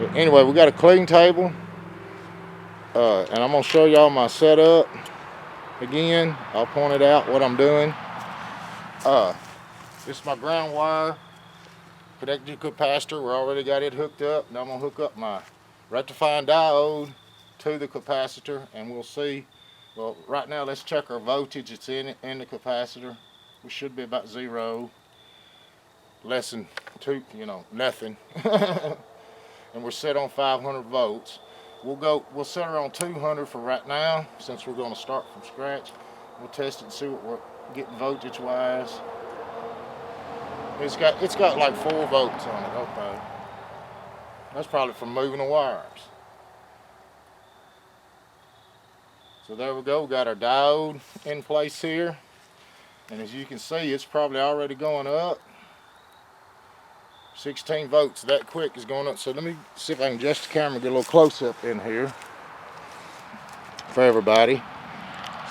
Anyway, we got a clean table, and I'm gonna show y'all my setup again. I'll point it out what I'm doing. Uh, this is my ground wire connected to capacitor. We already got it hooked up. Now I'm gonna hook up my rectifying diode to the capacitor, and we'll see. Well, right now let's check our voltage. It's in the capacitor. We should be about 0, less than 2, nothing. And we're set on 500 volts. We'll set her on 200 for right now, since we're going to start from scratch. We'll test it and see what we're getting voltage wise. It's got like 4 volts on it. Okay, that's probably from moving the wires. So there we go. We got our diode in place here, and as you can see, it's probably already going up. 16 volts that quick is going up. So let me see if I can adjust the camera, get a little close up in here for everybody,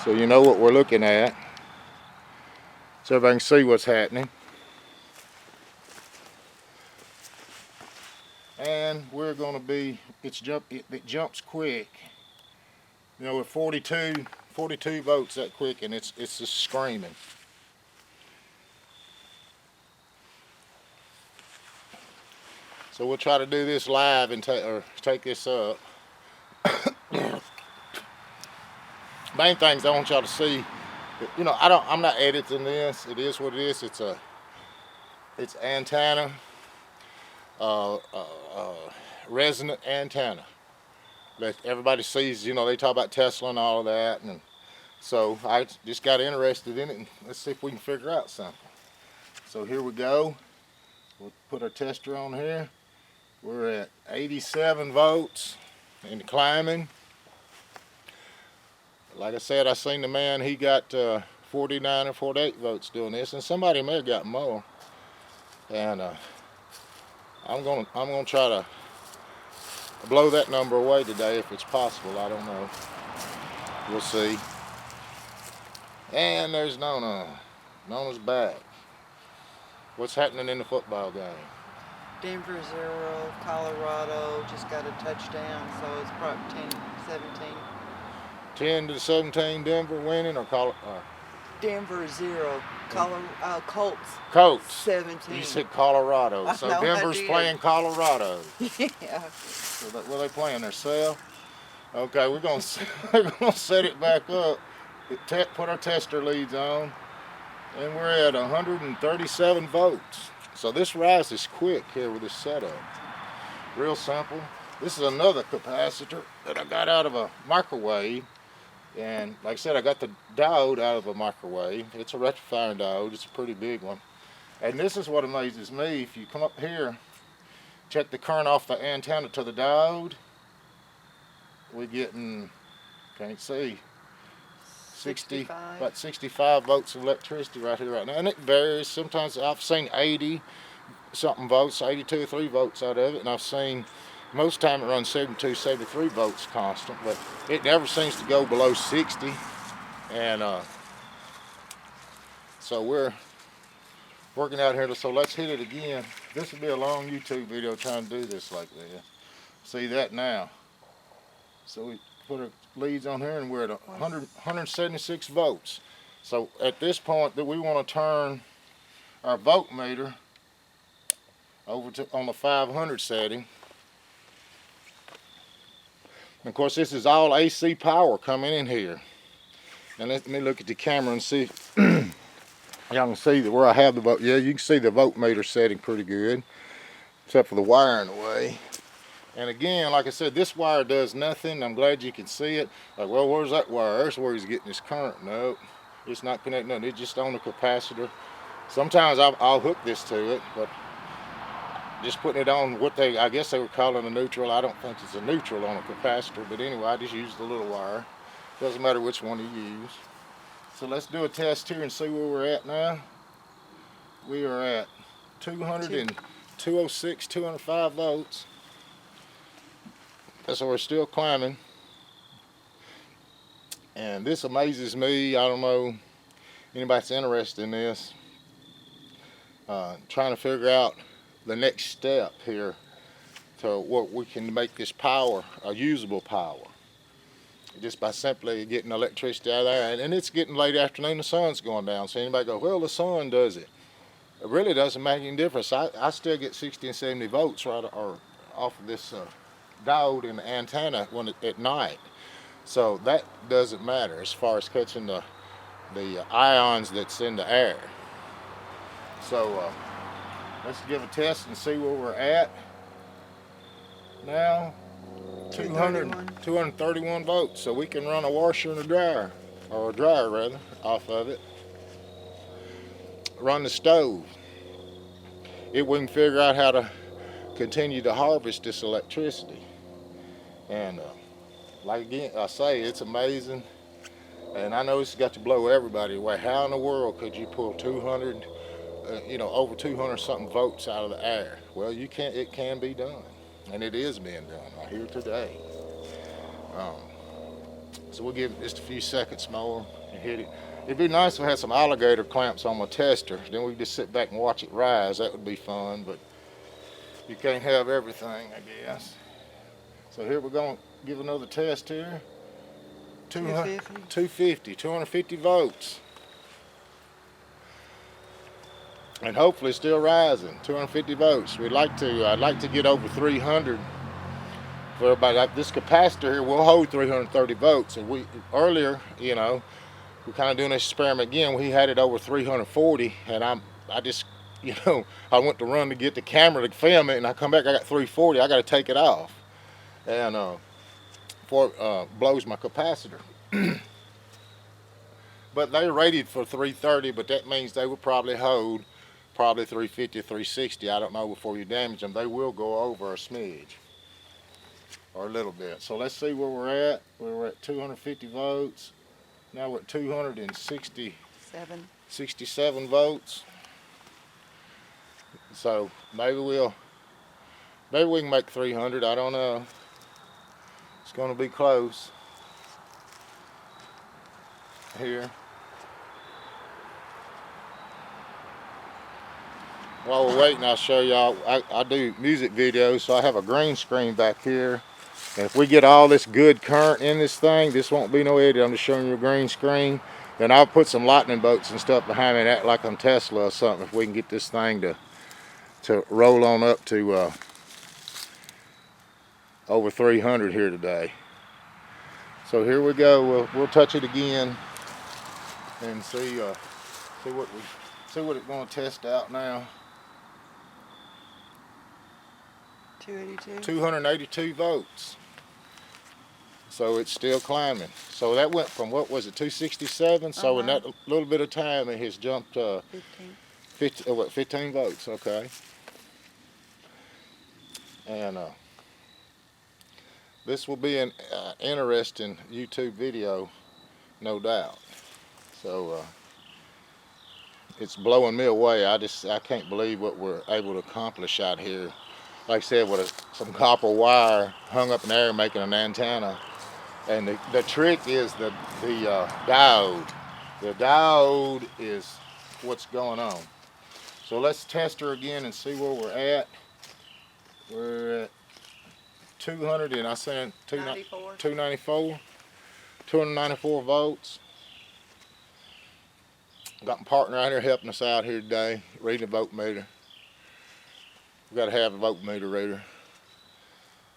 so you know what we're looking at, so everybody can see what's happening. And we're going to be, it jumps quick, with 42 volts that quick, and it's just screaming. So we'll try to do this live and take this up. Main things I want y'all to see, I'm not editing this. It is what it is. It's antenna, resonant antenna that everybody sees. They talk about Tesla and all of that, and so I just got interested in it, and let's see if we can figure out something. So here we go. We'll put our tester on here. We're at 87 volts and climbing. Like I said, I seen the man, he got 49 or 48 volts doing this, and somebody may have got more. And I'm gonna try to blow that number away today if it's possible. I don't know. We'll see. And there's Nona. Nona's back. What's happening in the football game? Denver 0, Colorado just got a touchdown, so it's probably 10-17. 10-17, Denver winning, or Denver 0, Colts 17. You said Colorado, so Denver's playing Colorado. Yeah. So what are they playing, themselves? Okay, we're gonna set it back up. Put our tester leads on, and we're at 137 volts. So this rise is quick here with this setup. Real simple. This is another capacitor that I got out of a microwave. And like I said, I got the diode out of a microwave. It's a rectifying diode. It's a pretty big one. And this is what amazes me. If you come up here, check the current off the antenna to the diode, we're getting, can't see, 65. About 65 volts of electricity right here, right now. And it varies. Sometimes I've seen 80 something volts, 82 or 3 volts out of it. And I've seen, most of the time it runs 72, 73 volts constant, but it never seems to go below 60. And so we're working out here. So let's hit it again. This will be a long YouTube video trying to do this like this. See that now. So we put our leads on here, and we're at 176 volts. So at this point that we want to turn our voltmeter over to on the 500 setting. And of course, this is all AC power coming in here. And let me look at the camera and see. Y'all can see where I have the vote. Yeah, you can see the voltmeter setting pretty good, except for the wire in the way. And again, like I said, this wire does nothing. I'm glad you can see it. Like, well, where's that wire? That's where he's getting his current. No, it's not connecting nothing. It's just on the capacitor. Sometimes I'll hook this to it, but just putting it on what I guess they were calling a neutral. I don't think it's a neutral on a capacitor, but anyway, I just used the little wire. Doesn't matter which one you use. So let's do a test here and see where we're at now. We are at 206, 205 volts. So we're still climbing. And this amazes me. I don't know anybody's interested in this. Trying to figure out the next step here to what we can make this power a usable power. Just by simply getting electricity out of there. And it's getting late afternoon, the sun's going down. So anybody go, well, the sun does it. It really doesn't make any difference. I still get 60 and 70 volts right or off of this diode in the antenna at night. So that doesn't matter as far as catching the ions that's in the air. So let's give a test and see where we're at. Now, 231 volts, so we can run a washer and a dryer, or a dryer rather, off of it. Run the stove. If we can figure out how to continue to harvest this electricity. And like again, I say, it's amazing. And I know this has got to blow everybody away. How in the world could you pull 200, over 200 something volts out of the air? Well, you can't. It can be done, and it is being done right here today. So we'll give it just a few seconds more and hit it. It'd be nice if we had some alligator clamps on my tester. Then we could just sit back and watch it rise. That would be fun, but you can't have everything, I guess. So here we're going to give another test here. 250 volts. And hopefully still rising, 250 volts. I'd like to get over 300 for everybody. Like this capacitor here will hold 330 volts. And earlier, we're kind of doing this experiment again. We had it over 340, and I just, I went to run to get the camera to film it, and I come back, I got 340. I got to take it off, and before it blows my capacitor. But they're rated for 330, but that means they will probably hold 350, 360. I don't know before you damage them. They will go over a smidge or a little bit. So let's see where we're at. We're at 250 volts. Now we're at 267 volts. So maybe we can make 300. I don't know. It's going to be close here. While we're waiting, I'll show y'all. I do music videos, so I have a green screen back here. And if we get all this good current in this thing, this won't be no edit. I'm just showing you a green screen. Then I'll put some lightning bolts and stuff behind me, and act like I'm Tesla or something, if we can get this thing to roll on up to over 300 here today. So here we go. We'll touch it again and see what it's going to test out now. 282 volts. So it's still climbing. So that went from, what was it, 267? So in that little bit of time, it has jumped 15 volts. Okay. And this will be an interesting YouTube video, no doubt. So it's blowing me away. I can't believe what we're able to accomplish out here. Like I said, with some copper wire hung up in the air making an antenna. And the trick is the diode. The diode is what's going on. So let's test her again and see where we're at. We're at 200 and I said 294 volts. Got my partner out here helping us out here today, reading the voltmeter. We got to have a voltmeter reader.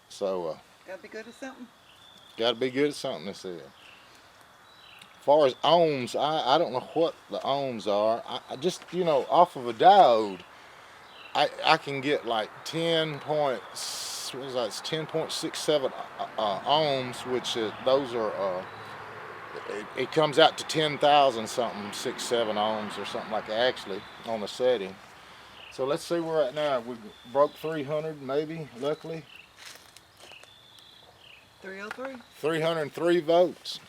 So gotta be good at something. Got to be good at something, this is. As far as ohms, I don't know what the ohms are. I just, off of a diode, I can get like 10.67 ohms, which those are, it comes out to 10,000 something, 67 ohms or something like that, actually, on the setting. So let's see where we're at now. We broke 300 maybe, luckily. 303? 303 volts.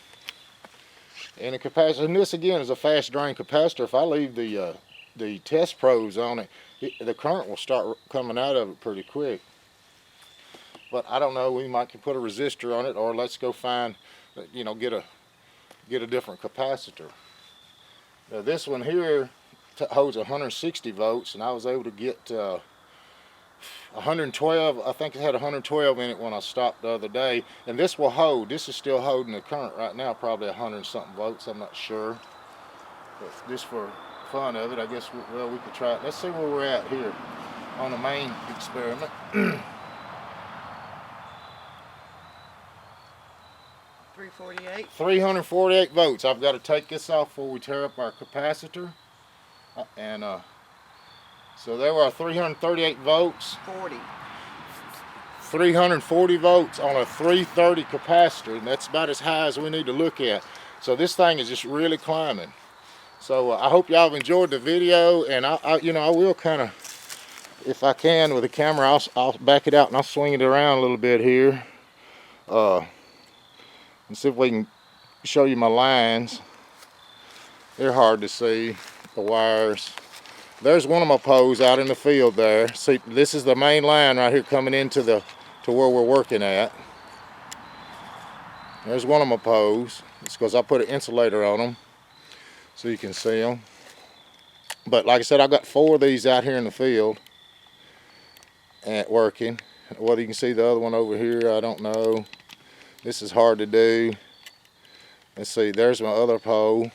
And the capacitor, and this again is a fast drain capacitor. If I leave the test probes on it, the current will start coming out of it pretty quick. But I don't know, we might can put a resistor on it, or let's go find, get a different capacitor. Now this one here holds 160 volts, and I was able to get 112, I think it had 112 in it when I stopped the other day. And this will hold, this is still holding the current right now, probably 100 and something volts, I'm not sure. But just for fun of it, I guess, well, we could try it. Let's see where we're at here on the main experiment. 348. 348 volts. I've got to take this off before we tear up our capacitor. So there were 338 volts. 40. 340 volts on a 330 capacitor, and that's about as high as we need to look at. So this thing is just really climbing. So I hope y'all have enjoyed the video, and I will kind of, if I can with the camera, I'll back it out and I'll swing it around a little bit here, and see if we can show you my lines. They're hard to see, the wires. There's one of my poles out in the field there. See, this is the main line right here coming into to where we're working at. There's one of my poles. It's because I put an insulator on them so you can see them. But like I said, I've got 4 of these out here in the field and working. Whether you can see the other one over here, I don't know. This is hard to do. Let's see, there's my other pole.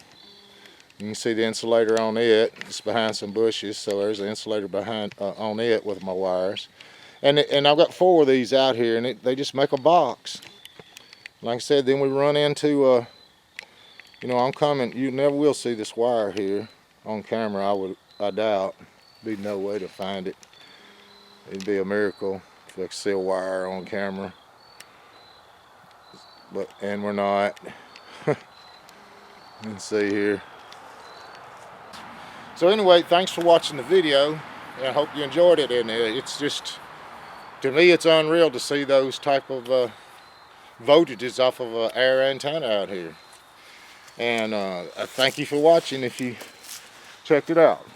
You can see the insulator on it. It's behind some bushes, so there's the insulator behind on it with my wires. And I've got 4 of these out here, and they just make a box. Like I said, then we run into, I'm coming. You never will see this wire here on camera. I doubt. There'd be no way to find it. It'd be a miracle if I could see a wire on camera. And we're not. Let's see here. So anyway, thanks for watching the video, and I hope you enjoyed it. And it's just, to me, it's unreal to see those type of voltages off of an air antenna out here. And I thank you for watching if you checked it out.